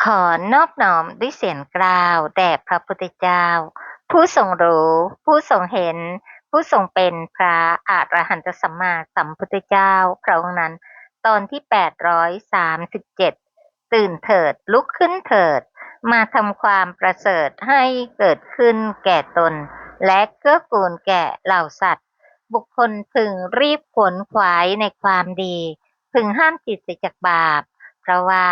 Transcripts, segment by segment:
ขอนอบน้อมด้วยเสียงกล่าวแด่พระพุทธเจ้าผู้ทรงรู้ผู้ทรงเห็นผู้ทรงเป็นพระอรหันตสัมมาสัมพุทธเจ้าพระองค์นั้นตอนที่837ตื่นเถิดลุกขึ้นเถิดมาทำความประเสริฐให้เกิดขึ้นแก่ตนและเกื้อกูลแก่เหล่าสัตว์บุคคลพึงรีบขวนขวายในความดีพึงห้ามจิตเสียจากบาปเพราะว่า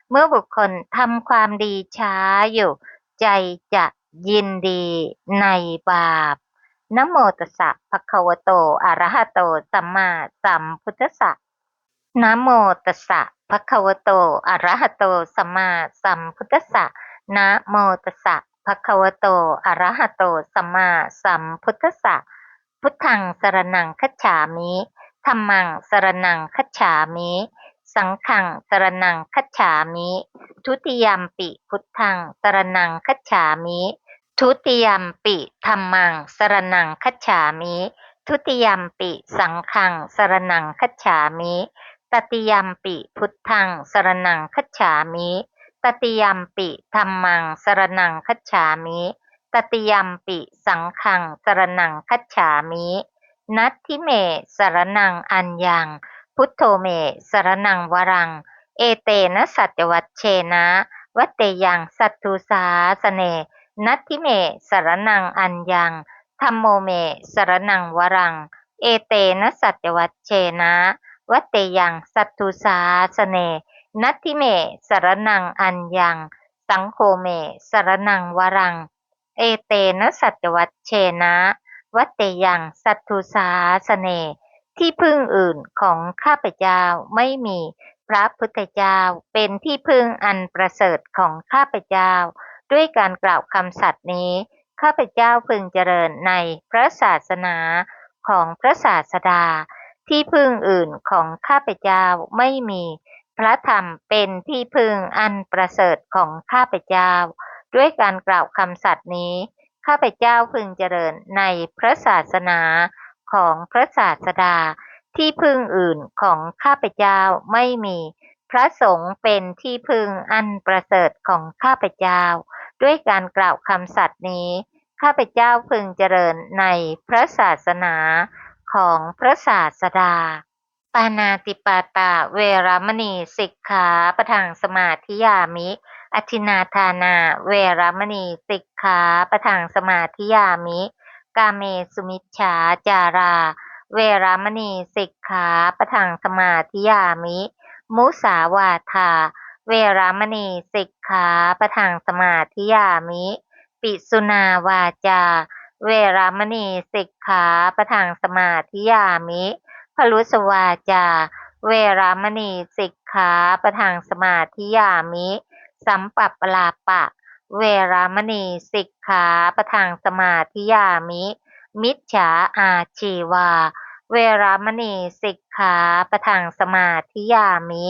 เมื่อบุคคลทำความดีช้าอยู่ใจจะยินดีในบาปนะโมตัสสะภะคะวะโตอะระหะโตสัมมาสัมพุทธัสสะนะโมตัสสะภะคะวะโตอะระหะโตสัมมาสัมพุทธัสสะนะโมตัสสะภะคะวะโตอะระหะโตสัมมาสัมพุทธัสสะพุทธังสรณังคัจฉามิธัมมังสรณังคัจฉามิสังฆังสรณังคัจฉามิทุติยัมปิพุทธังสรณังคัจฉามิทุติยัมปิธัมมังสรณังคัจฉามิทุติยัมปิสังฆังสรณังคัจฉามิตติยัมปิพุทธังสรณังคัจฉามิตติยัมปิธัมมังสรณังคัจฉามิตติยัมปิสังฆังสรณังคัจฉามินัตถิเมสรณังอัญญังพุทโธเมสรณังวรังเอเตนะสัจวัชเชนะวัตเตยังสัตถุสาสเนนัตถิเมสรณังอัญญังธัมโมเมสรณังวรังเอเตนะสัจวัชเชนะวัตเตยังสัตถุสาสเนนัตถิเมสรณังอัญญังสังโฆเมสรณังวรังเอเตนะสัจวัชเชนะวัตเตยังสัตถุสาสเนที่พึ่งอื่นของข้าพเจ้าไม่มีพระพุทธเจ้าเป็นที่พึ่งอันประเสริฐของข้าพเจ้าด้วยการกล่าวคำสัตย์นี้ข้าพเจ้าพึงเจริญในพระศาสนาของพระศาสดาที่พึ่งอื่นของข้าพเจ้าไม่มีพระธรรมเป็นที่พึ่งอันประเสริฐของข้าพเจ้าด้วยการกล่าวคำสัตย์นี้ข้าพเจ้าพึงเจริญในพระศาสนาของพระศาสดาที่พึ่งอื่นของข้าพเจ้าไม่มีพระสงฆ์เป็นที่พึ่งอันประเสริฐของข้าพเจ้าด้วยการกล่าวคำสัตย์นี้ข้าพเจ้าพึงเจริญในพระศาสนาของพระศาสดาปานาติปาตาเวรมณีสิกขาปะทังสมาธิยามิอทินาทานาเวรมณีสิกขาปะทังสมาธิยามิกาเมสุมิชฌาจาราเวรมณีสิกขาปะทังสมาธิยามิมุสาวาทาเวรมณีสิกขาปะทังสมาธิยามิปิสุนาวาจาเวรมณีสิกขาปะทังสมาธิยามิพลุสวาจาเวรมณีสิกขาปะทังสมาธิยามิสัมปัปปลาปะเวรมณีสิกขาปะทังสมาธิยามิมิจฉาอาชีวาเวรมณีสิกขาปะทังสมาธิยามิ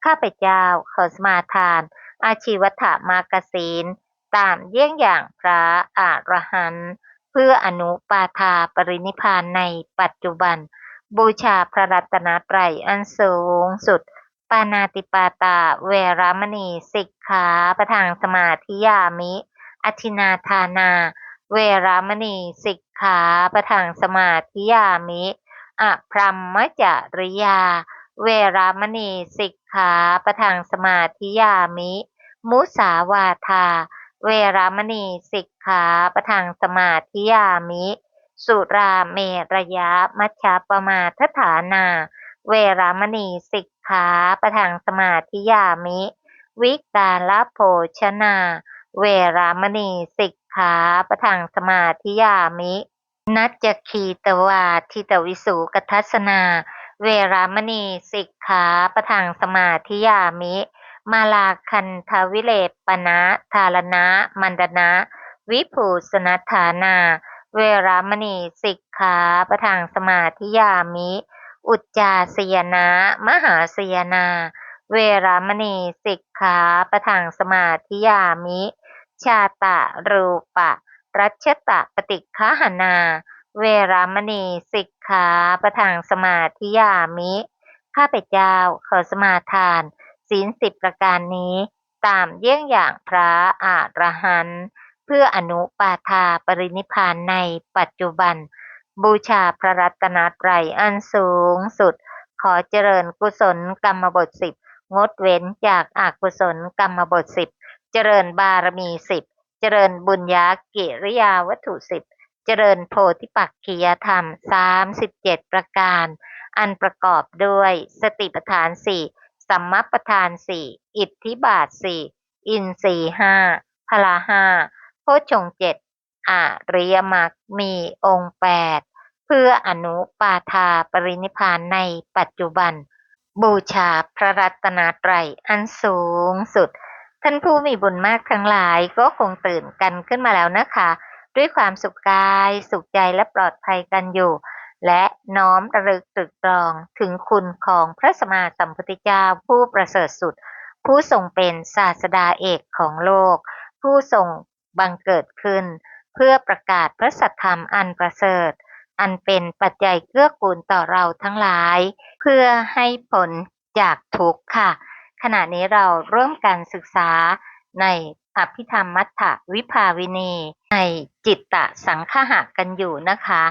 ข้าพเจ้าขอสมาทานอาชีวถมากศีลตามเยี่ยงอย่างพระอรหันต์เพื่ออนุปาทาปรินิพพานในปัจจุบันบูชาพระรัตนตรัยอันสูงสุดปานาติปาตาเวรมณีสิกขาปะทังสมาธิยามิอทินาทานาเวรมณีสิกขาปะทังสมาธิยามิอพรหมจริยาเวรมณีสิกขาปะทังสมาธิยามิมุสาวาทาเวรมณีสิกขาปะทังสมาธิยามิสุราเมรยะมัชฌัปปมาทฐานาเวรมณีสิกขาปะทังสมาธิยามิวิกาลโภชนาเวรมณีสิกขาปะทังสมาธิยามินัจจคีตวาทิตวิสุกทัสสนาเวรมณีสิกขาปะทังสมาธิยามิมาลาคันทวิเลปนะทารณะมันดนะวิภูสนัฏฐานาเวรมณีสิกขาปะทังสมาธิยามิอุจจาสยนะมหาสยนาเวรมณีสิกขาปะทังสมาธิยามิชาตะรูปะรัชตะปฏิฆาหนาเวรมณีสิกขาปะทังสมาธิยามิข้าพเจ้าขอสมาทานศีล10 ประการนี้ ตามเยี่ยงอย่างพระอรหันต์เพื่ออนุปาทาปรินิพพานในปัจจุบันบูชาพระรัตนตรัยอันสูงสุดขอเจริญกุศลกรรมบท10งดเว้นจากอกุศลกรรมบท10เจริญบารมี10เจริญบุญญากิริยาวัตถุ10เจริญโพธิปักขิยธรรม37ประการอันประกอบด้วยสติปัฏฐานสี่สัมมัปปทานสี่อิทธิบาทสี่อินทรีย์ห้าพละห้าโพชฌงค์7อริยมรรคมีองค์8เพื่ออนุปาทาปรินิพพานในปัจจุบันบูชาพระรัตนตรัยอันสูงสุดท่านผู้มีบุญมากทั้งหลายก็คงตื่นกันขึ้นมาแล้วนะคะด้วยความสุขกายสุขใจและปลอดภัยกันอยู่และน้อมระลึกตรึกตรองถึงคุณของพระสัมมาสัมพุทธเจ้าผู้ประเสริฐสุดผู้ทรงเป็นศาสดาเอกของโลกผู้ทรงบังเกิดขึ้นเพื่อประกาศพระสัทธรรมอันประเสริฐอันเป็นปัจจัยเกื้อกูลต่อเราทั้งหลายเพื่อให้ผลจากทุกข์ค่ะขณะนี้เราร่วมกันศึกษาในอภิธรรมมัทธวิภาวินีในจิตตสังคหะกันอยู่นะคะ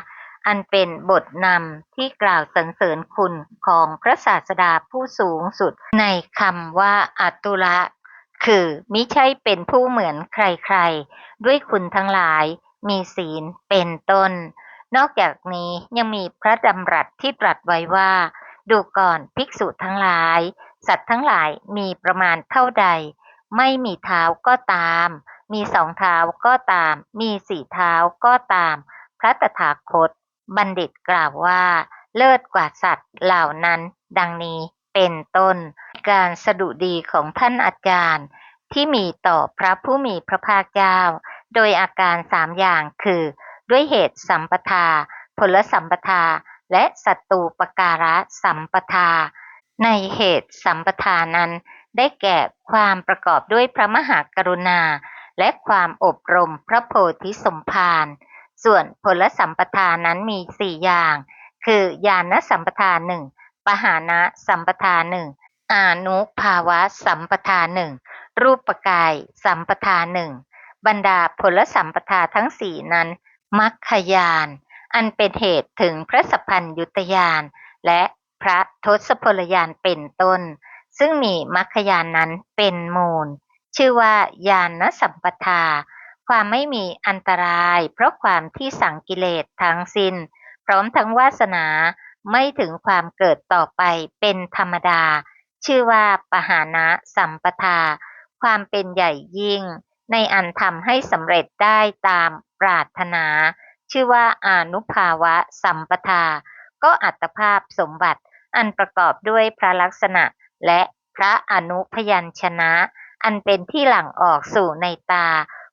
อันเป็นบทนำที่กล่าวสรรเสริญคุณของพระศาสดาผู้สูงสุดในคำว่าอัตตุละคือมิใช่เป็นผู้เหมือนใครๆด้วยคุณทั้งหลายมีศีลเป็นต้นนอกจากนี้ยังมีพระดำรัสที่ตรัสไว้ว่าดูก่อนภิกษุทั้งหลายสัตว์ทั้งหลายมีประมาณเท่าใดไม่มีเท้าก็ตามมี2เท้าก็ตามมี4เท้าก็ตามพระตถาคตบัณฑิตกล่าวว่าเลิศกว่าสัตว์เหล่านั้นดังนี้เป็นต้นการสดุดีของท่านอาจารย์ที่มีต่อพระผู้มีพระภาคเจ้าโดยอาการ3อย่างคือด้วยเหตุสัมปทาผลสัมปทาและสัตตูปการะสัมปทาในเหตุสัมปทานั้นได้แก่ความประกอบด้วยพระมหากรุณาและความอบรมพระโพธิสมภารส่วนผลสัมปทานั้นมี4อย่างคือญาณสัมปทา1ปหานะสัมปทา1อานุภาวะสัมปทา1รูปกายสัมปทา1บรรดาผลสัมปทาทั้ง4นั้นมรรคญาณอันเป็นเหตุถึงพระสัพพัญญุตญาณและพระทศพลญาณเป็นต้นซึ่งมีมรรคญาณนั้นเป็นมูลชื่อว่าญาณสัมปทาความไม่มีอันตรายเพราะความที่สังกิเลสทั้งสิ้นพร้อมทั้งวาสนาไม่ถึงความเกิดต่อไปเป็นธรรมดาชื่อว่าปหานะสัมปทาความเป็นใหญ่ยิ่งในอันทำให้สำเร็จได้ตามปรารถนาชื่อว่าอานุภาวะสัมปทาก็อัตภาพสมบัติอันประกอบด้วยพระลักษณะและพระอนุพยัญชนะอันเป็นที่หลั่งออกสู่ในตา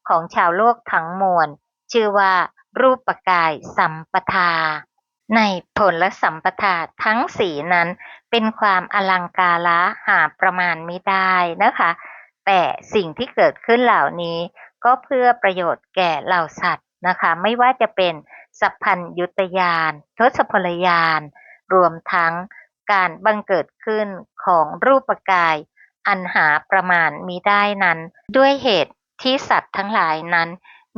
ของชาวโลกทั้งมวลชื่อว่ารูปกายสัมปทาในผลสัมปทาทั้งสี่นั้นเป็นความอลังการะหาประมาณไม่ได้นะคะแต่สิ่งที่เกิดขึ้นเหล่านี้ก็เพื่อประโยชน์แก่เหล่าสัตว์นะคะไม่ว่าจะเป็นสัพพัญญุตญาณทศพลญาณรวมทั้งการบังเกิดขึ้นของรูปกายอันหาประมาณมิได้นั้นด้วยเหตุที่สัตว์ทั้งหลายนั้น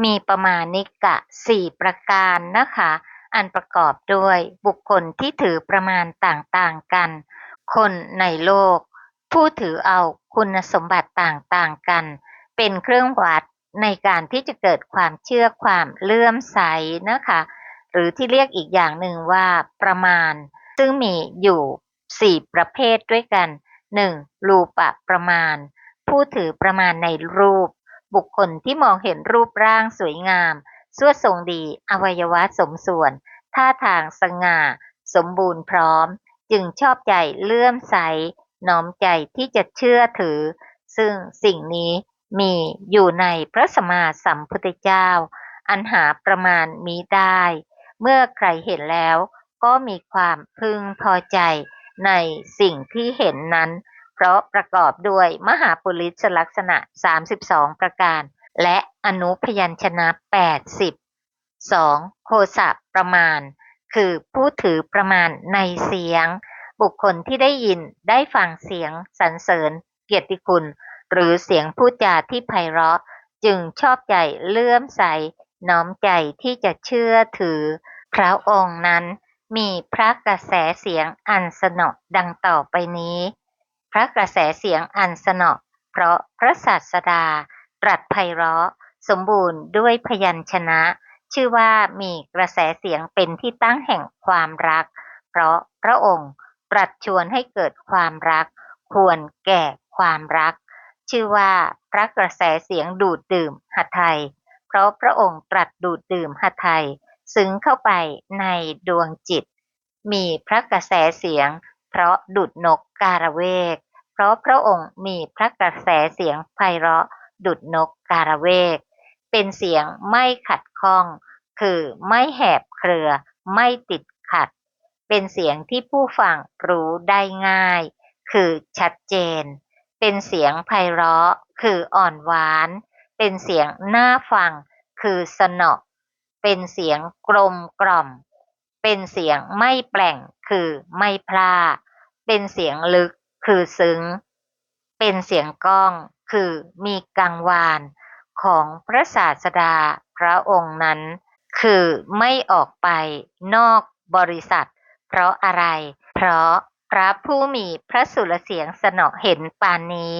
มีประมาณิกะ4ประการนะคะอันประกอบด้วยบุคคลที่ถือประมาณต่างๆกันคนในโลกผู้ถือเอาคุณสมบัติต่างๆกันเป็นเครื่องวัดในการที่จะเกิดความเชื่อความเลื่อมใสนะคะหรือที่เรียกอีกอย่างหนึ่งว่าประมาณซึ่งมีอยู่4ประเภทด้วยกัน1รูปประมาณผู้ถือประมาณในรูปบุคคลที่มองเห็นรูปร่างสวยงามสวดทรงดีอวัยวะสมส่วนท่าทางสง่าสมบูรณ์พร้อมจึงชอบใจเลื่อมใสน้อมใจที่จะเชื่อถือซึ่งสิ่งนี้มีอยู่ในพระสัมมาสัมพุทธเจ้าอันหาประมาณมิได้เมื่อใครเห็นแล้วก็มีความพึงพอใจในสิ่งที่เห็นนั้นเพราะประกอบด้วยมหาปุริสลักษณะ32ประการและอนุพยัญชนะ80 2โคสะประมาณคือผู้ถือประมาณในเสียงบุคคลที่ได้ยินได้ฟังเสียงสรรเสริญเกียรติคุณ หรือเสียงพูดจาที่ไพเราะจึงชอบใจเลื่อมใสน้อมใจที่จะเชื่อถือพระองค์นั้นมีพระกระแสเสียงอันสนอดังต่อไปนี้ พระกระแสเสียงอันสนอเพราะพระศาสดาตรัสไพเราะสมบูรณ์ด้วยพยัญชนะ ชื่อว่ามีกระแสเสียงเป็นที่ตั้งแห่งความรัก เพราะพระองค์ตรัสชวนให้เกิดความรัก ควรแก่ความรัก ชื่อว่าพระกระแสเสียงดูดดื่มหทัยเพราะพระองค์ตรัสดูดดื่มหทัยซึ้งเข้าไปในดวงจิต มีพระกระแสเสียงเพราะดุจนกการะเวก เพราะพระองค์มีพระกระแสเสียงไพเราะดุจนกการะเวก เป็นเสียงไม่ขัดข้อง คือไม่แหบเครือ ไม่ติดขัด เป็นเสียงที่ผู้ฟังรู้ได้ง่าย คือชัดเจน เป็นเสียงไพเราะ คืออ่อนหวาน เป็นเสียงน่าฟัง คือสนอ เป็นเสียงกลมกล่อม เป็นเสียงไม่แปลง คือไม่พลาด เป็นเสียงลึก คือซึ้ง เป็นเสียงก้อง คือมีกังวานของพระศาสดาพระองค์นั้น คือไม่ออกไปนอกบริษัท เพราะอะไร เพราะพระผู้มีพระสุรเสียงสนอเห็นปานนี้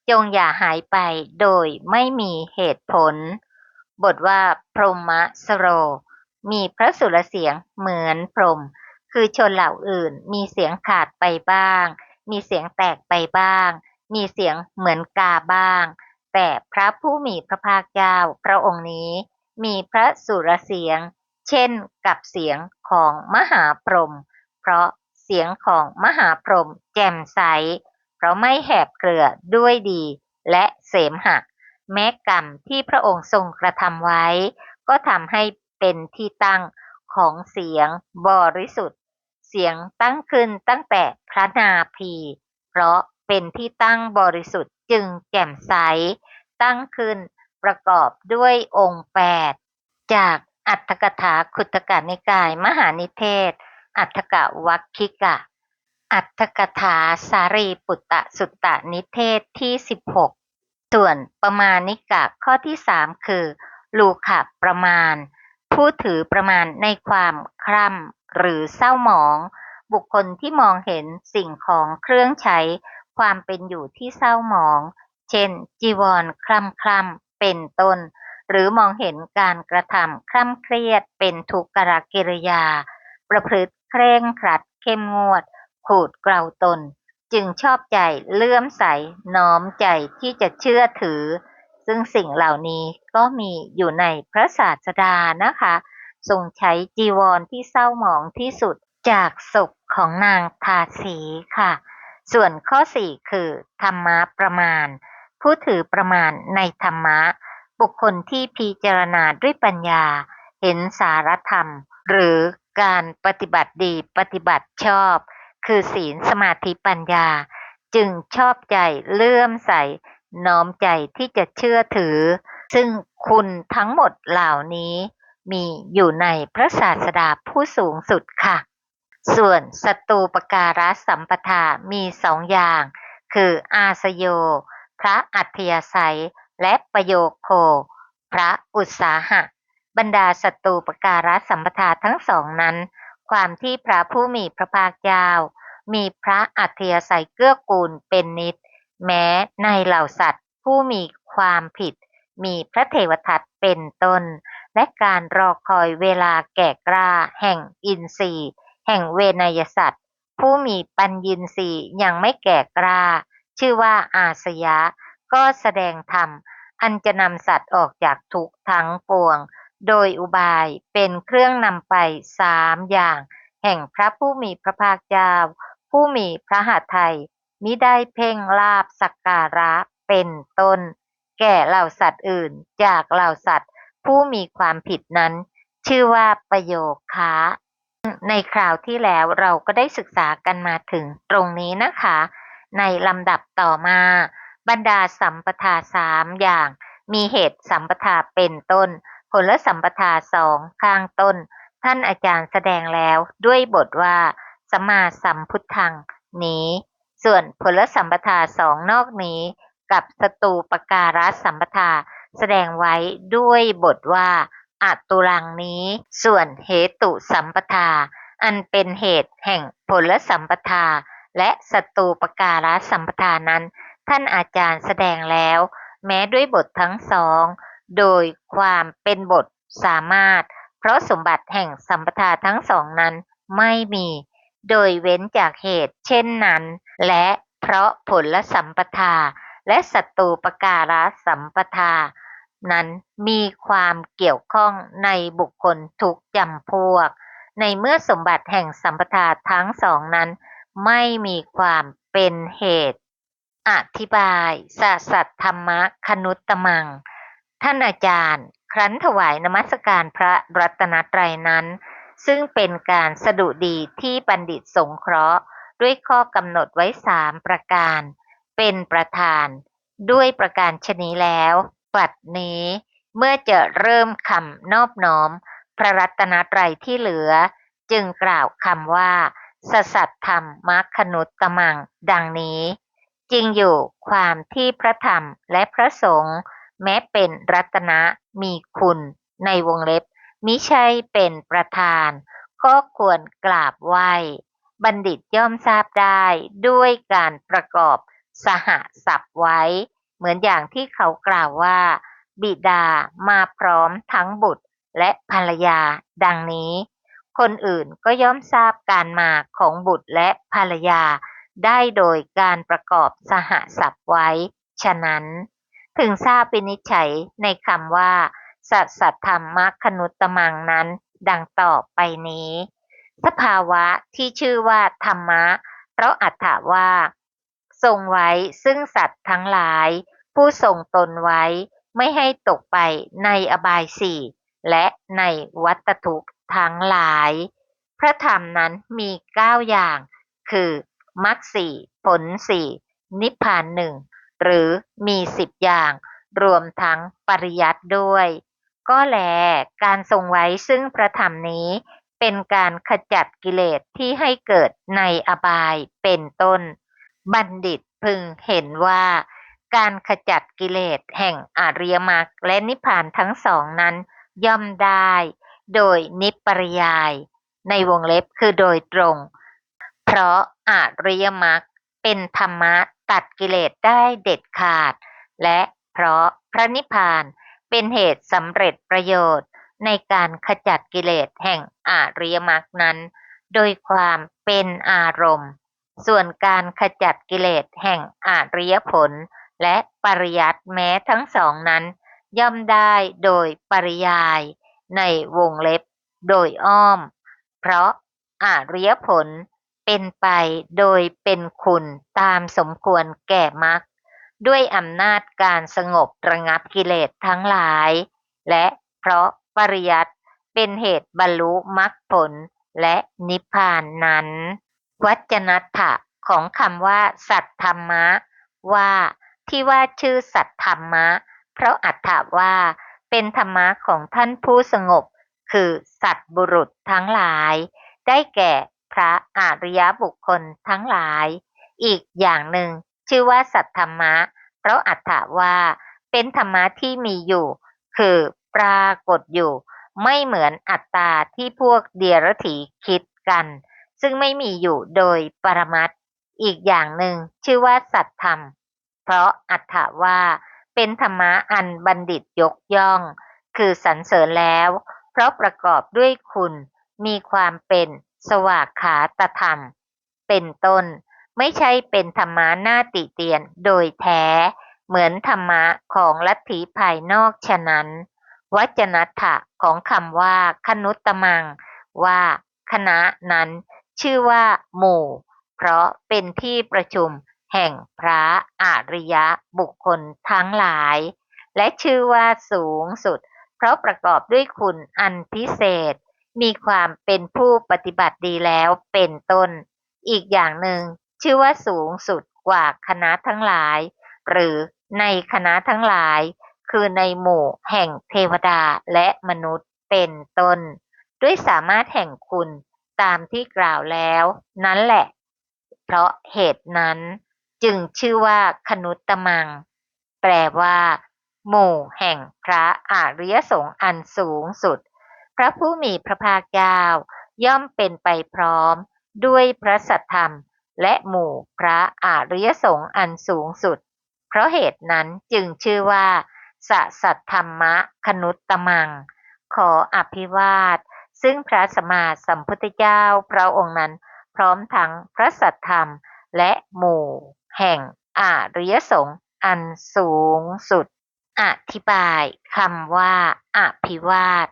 จงอย่าหายไปโดยไม่มีเหตุผล บทว่าพรหมสโร มีพระสุรเสียงเหมือนพรหม คือชนเหล่าอื่นมีเสียงขาดไปบ้าง มีเสียงแตกไปบ้าง มีเสียงเหมือนกาบ้าง แต่พระผู้มีพระภาคเจ้าพระองค์นี้มีพระสุรเสียงเช่นกับเสียงของมหาพรหม เพราะเสียงของมหาพรหมแจ่มใส เพราะไม่แหบเกลือด้วยดีและเสมหะ แม้กรรมที่พระองค์ทรงกระทำไว้ ก็ทำให้เป็นที่ตั้งของเสียงบริสุทธิ์ เสียงตั้งขึ้นตั้งแต่พระนาภี เพราะเป็นที่ตั้งบริสุทธิ์จึงแจ่มใส ตั้งขึ้นประกอบด้วยองค์8จากอัตถกถาขุตกนิกายมหานิเทศ อัตถกวัคคิกะ อัตถกถาสารีปุตตสุตตนิเทศที่16 ส่วนประมาณนิกะข้อที่3คือลูขประมาณ ผู้ถือประมาณในความคร่ำหรือเศร้าหมอง บุคคลที่มองเห็นสิ่งของเครื่องใช้ความเป็นอยู่ที่เศร้าหมอง เช่นจีวรคล่ำๆเป็นต้น หรือมองเห็นการกระทำคล่ำเครียดเป็นทุกขกิริยา ประพฤติเคร่งครัดเข้มงวด ขูดเกลาตน จึงชอบใจเลื่อมใสน้อมใจที่จะเชื่อถือ ซึ่งสิ่งเหล่านี้ก็มีอยู่ในพระศาสดานะคะทรงใช้จีวรที่เศร้าหมองที่สุดจากศพของนางทาสีค่ะ ส่วนข้อ4คือธรรมะประมาณ ผู้ถือประมาณในธรรมะ บุคคลที่พิจารณาด้วยปัญญา เห็นสารธรรม หรือการปฏิบัติดีปฏิบัติชอบ คือศีลสมาธิปัญญา จึงชอบใจเลื่อมใสน้อมใจที่จะเชื่อถือ ซึ่งคุณทั้งหมดเหล่านี้มีอยู่ในพระศาสดาผู้สูงสุดค่ะ ส่วนสตูปการะสัมปทามี2อย่าง คืออาสโย พระอัธยาศัย และประโยคโค พระอุตสาหะ บรรดาสตูปการะสัมปทาทั้งสองนั้น ความที่พระผู้มีพระภาคเจ้ามีพระอัธยาศัยเกื้อกูลเป็นนิจ แม้ในเหล่าสัตว์ผู้มีความผิด มีพระเทวทัตเป็นต้น และการรอคอยเวลาแก่กล้าแห่งอินทรีย์ แห่งเวนยสัตว์ ผู้มีปัญญินทรีย์ยังไม่แก่กล้า ชื่อว่าอาสยะ ก็แสดงธรรม อันจะนำสัตว์ออกจากทุกข์ทั้งปวง โดยอุบายเป็นเครื่องนำไป3อย่าง แห่งพระผู้มีพระภาคเจ้า ผู้มีพระหฤทัยมิได้เพ่งลาภสักการะเป็นต้น แก่เหล่าสัตว์อื่นจากเหล่าสัตว์ผู้มีความผิดนั้น ชื่อว่าประโยคะ ในคราวที่แล้วเราก็ได้ศึกษากันมาถึงตรงนี้นะคะ ในลำดับต่อมาบรรดาสัมปทา3อย่าง มีเหตุสัมปทาเป็นต้น ผลสัมปทา2ข้างต้น ท่านอาจารย์แสดงแล้วด้วยบทว่าสัมมาสัมพุทธังนี้ ส่วนผลสัมปทา2นอกนี้ กับสตูปการสัมปทาแสดงไว้ด้วยบทว่าอตุรังนี้ส่วนเหตุสัมปทาอันเป็นเหตุแห่งผลสัมปทาและสตูปการสัมปทานั้นท่านอาจารย์แสดงแล้วแม้ด้วยบททั้งสองโดยความเป็นบทสามารถเพราะสมบัติแห่งสัมปทาทั้งสองนั้นไม่มีโดยเว้นจากเหตุเช่นนั้นและเพราะผลสัมปทาและสตูปการสัมปทานั้นมีความเกี่ยวข้องในบุคคลทุกจำพวกในเมื่อสมบัติแห่งสัมปทาทั้งสองนั้นไม่มีความเป็นเหตุอธิบายสัทธรรมคนุตตมังท่านอาจารย์ครั้นถวายนมัสการพระรัตนตรัยนั้นซึ่งเป็นการสดุดีที่บัณฑิตสงเคราะห์ด้วยข้อกำหนดไว้3ประการเป็นประธานด้วยประการชนี้แล้วบัดนี้เมื่อจะเริ่มคำนอบน้อมพระรัตนตรัยที่เหลือจึงกล่าวคำว่าสัทธรรมคนุตตมังดังนี้จริงอยู่ความที่พระธรรมและพระสงฆ์แม้เป็นรัตนะมีคุณในวงเล็บมิใช่เป็นประธานก็ควรกราบไหว้บัณฑิตย่อมทราบได้ด้วยการประกอบสหศัพท์ไว้เหมือนอย่างที่เขากล่าวว่าบิดามาพร้อมทั้งบุตรและภรรยาดังนี้คนอื่นก็ย่อมทราบการมาของบุตรและภรรยาได้โดยการประกอบสหศัพท์ไว้ฉะนั้นถึงทราบวินิจฉัยในคำว่าสัทธรรมคนุตตมังนั้นดังต่อไปนี้สภาวะที่ชื่อว่าธรรมะเพราะอัตถะว่าทรงไว้ซึ่งสัตว์ทั้งหลายผู้ทรงตนไว้ไม่ให้ตกไปในอบายสี่และในวัฏทุกข์ทั้งหลายพระธรรมนั้นมี9อย่างคือมรรคสี่ผลสี่นิพพานหนึ่งหรือมี10อย่างรวมทั้งปริยัติด้วยก็แลการทรงไว้ซึ่งพระธรรมนี้เป็นการขจัดกิเลสที่ให้เกิดในอบายเป็นต้นบัณฑิตพึงเห็นว่าการขจัดกิเลสแห่งอริยมรรคและนิพพานทั้งสองนั้นย่อมได้โดยนิปริยายในวงเล็บคือโดยตรงเพราะอริยมรรคเป็นธรรมะตัดกิเลสได้เด็ดขาดและเพราะพระนิพพานเป็นเหตุสำเร็จประโยชน์ในการขจัดกิเลสแห่งอริยมรรคนั้นโดยความเป็นอารมณ์ส่วนการขจัดกิเลสแห่งอริยผลและปริยัติแม้ทั้งสองนั้นย่อมได้โดยปริยายในวงเล็บโดยอ้อมเพราะอริยผลเป็นไปโดยเป็นคุณตามสมควรแก่มรรคด้วยอำนาจการสงบระงับกิเลสทั้งหลายและเพราะปริยัติเป็นเหตุบรรลุมรรคผลและนิพพานนั้นวจนัตถะของคำว่าสัทธรรมะว่าที่ว่าชื่อสัทธรรมะเพราะอัตถะว่าเป็นธรรมะของท่านผู้สงบคือสัตบุรุษทั้งหลายได้แก่พระอริยบุคคลทั้งหลายอีกอย่างหนึ่งชื่อว่าสัทธรรมะเพราะอัตถะว่าเป็นธรรมะที่มีอยู่คือปรากฏอยู่ไม่เหมือนอัตตาที่พวกเดียรถีคิดกันซึ่งไม่มีอยู่โดยปรมัตถ์อีกอย่างหนึ่งชื่อว่าสัตธรรมเพราะอัตถะว่าเป็นธรรมะอันบัณฑิตยกย่องคือสรรเสริญแล้วเพราะประกอบด้วยคุณมีความเป็นสวากขาตธรรมเป็นต้นไม่ใช่เป็นธรรมะหน้าติเตียนโดยแท้เหมือนธรรมะของลัทธิภายนอกฉะนั้นวจนัตถะของคำว่าคนุตตมังว่าคณะนั้นชื่อว่าหมู่เพราะเป็นที่ประชุมแห่งพระอริยบุคคลทั้งหลายและชื่อว่าสูงสุดเพราะประกอบด้วยคุณอันพิเศษมีความเป็นผู้ปฏิบัติดีแล้วเป็นต้นอีกอย่างหนึ่งชื่อว่าสูงสุดกว่าคณะทั้งหลายหรือในคณะทั้งหลายคือในหมู่แห่งเทวดาและมนุษย์เป็นต้นด้วยสามารถแห่งคุณตามที่กล่าวแล้วนั้นแหละเพราะเหตุนั้นจึงชื่อว่าคนุตตมัง แปลว่า หมู่แห่งพระอริยสงฆ์อันสูงสุด พระผู้มีพระภาคเจ้าย่อมเป็นไปพร้อมด้วยพระสัทธรรมและหมู่พระอริยสงฆ์อันสูงสุด เพราะเหตุนั้นจึงชื่อว่าสสัทธรรมคนุตตมัง ขออภิวาทซึ่งพระสัมมาสัมพุทธเจ้าพระองค์นั้นพร้อมทั้งพระสัทธรรมและหมู่แห่งอริยสงฆ์อันสูงสุด อธิบายคำว่าอภิวาท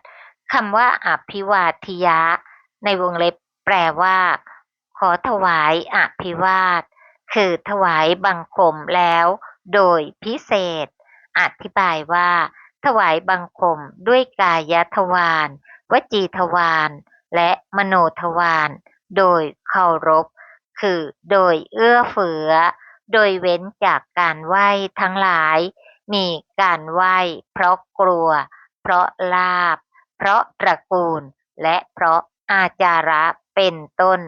คำว่าอภิวาทิยะในวงเล็บแปลว่า ขอถวายอภิวาทคือถวายบังคมแล้วโดยพิเศษ อธิบายว่า ถวายบังคมด้วยกายทวารวจีทวารและมโนทวารโดยเคารพคือโดยเอื้อเฟื้อโดยเว้นจากการไหว้ทั้งหลายมีการไหว้เพราะกลัวเพราะลาภเพราะตระกูลและเพราะอาจาระเป็นต้น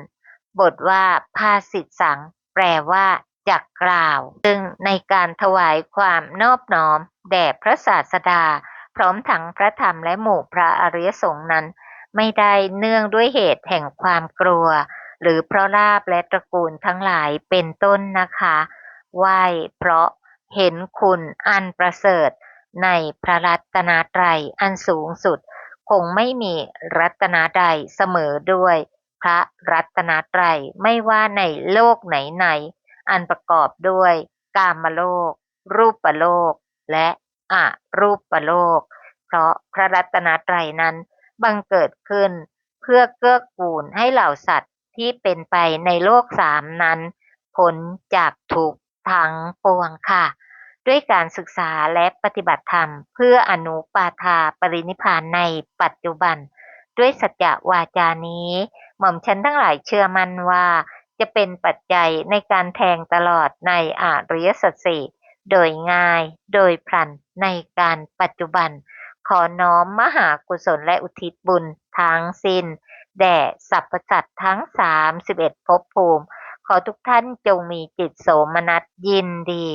บทว่าภาสิตสังแปลว่าจักกล่าวซึ่งในการถวายความนอบน้อมแด่พระศาสดาพร้อมทั้งพระธรรมและหมู่พระอริยสงฆ์นั้นไม่ได้เนื่องด้วยเหตุแห่งความกลัวหรือเพราะลาภและตระกูลทั้งหลายเป็นต้นนะคะไหว้เพราะเห็นคุณอันประเสริฐในพระรัตนตรัยอันสูงสุดคงไม่มีรัตนใดเสมอด้วยพระรัตนตรัยไม่ว่าในโลกไหนๆอันประกอบด้วยกามโลกรูปโลกและอรูปโลกเพราะพระรัตนตรัยนั้นบังเกิดขึ้นเพื่อเกื้อกูลให้เหล่าสัตว์ที่เป็นไปในโลกสามนั้นพ้นจากทุกข์ทั้งปวงค่ะด้วยการศึกษาและปฏิบัติธรรมเพื่ออนุปาทาปรินิพพานในปัจจุบันด้วยสัจจะวาจานี้หม่อมฉันทั้งหลายเชื่อมั่นว่าจะเป็นปัจจัยในการแทงตลอดในอริยสัจสี่โดยง่ายโดยพลันในการปัจจุบันขอน้อมมหากุศลและอุทิศบุญทั้งสิ้นแด่สรรพสัตว์ทั้ง31ภพภูมิขอทุกท่านจงมีจิตโสมนัสยินดี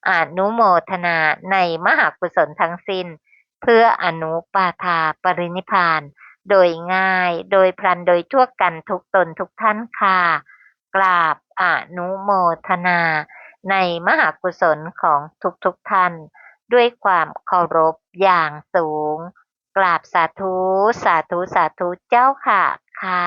อนุโมทนาในมหากุศลทั้งสิ้นเพื่ออนุปาทาปรินิพพานโดยง่ายโดยพลันโดยทั่วกันทุกตนทุกท่านค่ะกราบอนุโมทนาในมหากุศลของทุกท่านด้วยความเคารพอย่างสูงกราบสาธุสาธุสาธุเจ้าค่ะค่ะ